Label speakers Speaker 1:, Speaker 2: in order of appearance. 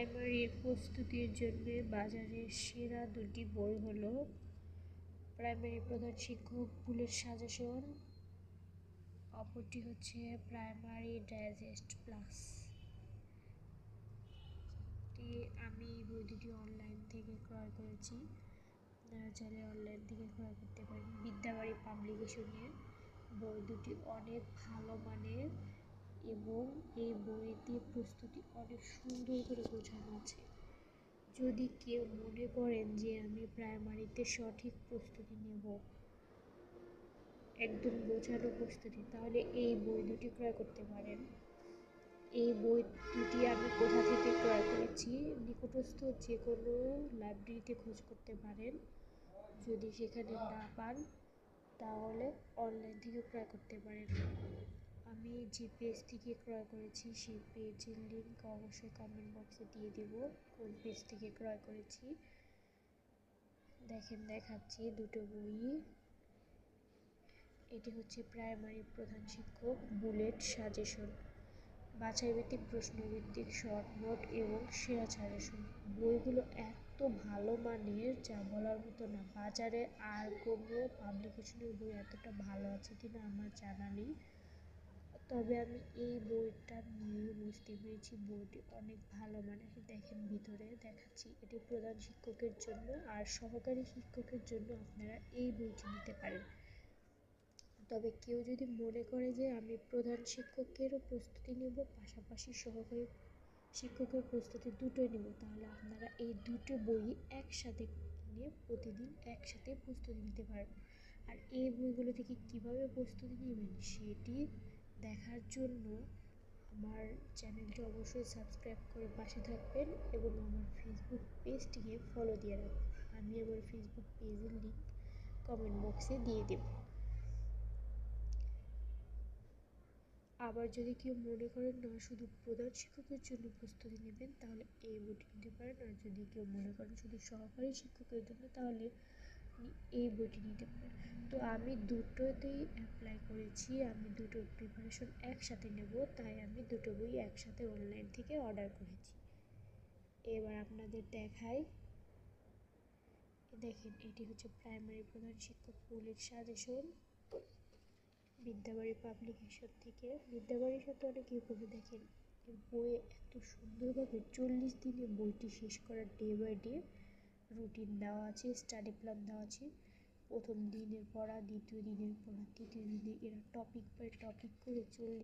Speaker 1: প্রাইমারির প্রস্তুতির জন্য বাজারের সেরা দুটি বই হলো প্রাইমারি প্রধান শিক্ষক বুলেট সাজেশন, অপরটি হচ্ছে প্রাইমারি ডাইজেস্ট প্লাস। আমি বই দুটি অনলাইন থেকে ক্রয় করেছি, আপনারা চাইলে অনলাইন থেকে ক্রয় করতে পারেন। বিদ্যাবাড়ি পাবলিকেশনের বই দুটি অনেক ভালো মানের এবং এই বইতে প্রস্তুতি অনেক সুন্দর করে বোঝানো আছে। যদি কেউ মনে করেন যে আমি প্রাইমারিতে সঠিক প্রস্তুতি নেব, একদম বোঝানো প্রস্তুতি, তাহলে এই বই দুটি ক্রয় করতে পারেন। এই বই দুটি আমি কোথা থেকে ক্রয় করেছি, নিকটস্থ যে কোনো লাইব্রেরিতে খোঁজ করতে পারেন। যদি সেখানে না পান তাহলে অনলাইন থেকে ক্রয় করতে পারেন। আমি যে পেজ থেকে ক্রয় করেছি সেই পেজের লিঙ্ক অবশ্যই কমেন্ট বক্সে দিয়ে দেব, কোন পেজ থেকে ক্রয় করেছি। দেখেন, দেখাচ্ছি দুটো বই। এটি হচ্ছে প্রাইমারি প্রধান শিক্ষক বুলেট সাজেশন, বাছাইভিত্তিক প্রশ্নভিত্তিক শর্ট নোট এবং সেরা সাজেশন। বইগুলো এত ভালো মানের যা বলার মতো না। বাজারে আর কোনো পাবলিকেশনের বই এতটা ভালো আছে কিনা আমার জানা নেই, তবে আমি এই বইটা নিয়ে বুঝতে পেরেছি বইটি অনেক ভালো মানের। দেখেন, ভিতরে দেখাচ্ছি, এটি প্রধান শিক্ষকের জন্য আর সহকারী শিক্ষকের জন্য আপনারা এই বইটি নিতে পারেন। তবে কেউ যদি মনে করে যে আমি প্রধান শিক্ষকেরও প্রস্তুতি নেব, পাশাপাশি সহকারী শিক্ষকের প্রস্তুতি দুটোই নেব, তাহলে আপনারা এই দুটো বই একসাথে কিনে প্রতিদিন একসাথে প্রস্তুতি নিতে পারবেন। আর এই বইগুলো থেকে কীভাবে প্রস্তুতি নেবেন সেটি দেখার জন্য আমার চ্যানেলটি অবশ্যই সাবস্ক্রাইব করে পাশে থাকবেন এবং আমার ফেসবুক পেজটিকে ফলো দিয়ে রাখবেন। আমি আমার ফেসবুক পেজের লিঙ্ক কমেন্ট বক্সে দিয়ে দেব। আবার যদি কেউ মনে করেন না শুধু প্রধান শিক্ষকের জন্য প্রস্তুতি নেবেন, তাহলে এই বইটি নিতে পারেন। আর যদি কেউ মনে করেন শুধু সহকারী শিক্ষকের জন্য, তাহলে এই বইটি নিতে পারেন। তো আমি দুটোতেই অ্যাপ্লাই করেছি, আমি দুটো প্রিপারেশন একসাথে নেব, তাই আমি দুটো বই একসাথে অনলাইন থেকে অর্ডার করেছি। এবার আপনাদের দেখাই, দেখেন এটি হচ্ছে প্রাইমারি প্রধান শিক্ষক বুলেট সাজেশন, বিদ্যাবাড়ি পাবলিকেশন থেকে। বিদ্যাবাড়ির সাথে অনেক ইউটিউবে দেখেন এই বইয়ে এত সুন্দরভাবে 40 দিনে বইটি শেষ করার ডে বাই ডে রুটিন দেওয়া আছে, স্টাডি প্ল্যান দেওয়া আছে। প্রথম দিনের পড়া, দ্বিতীয় দিনের পড়া, তৃতীয় দিনে এরা টপিক বাই টপিক করে 40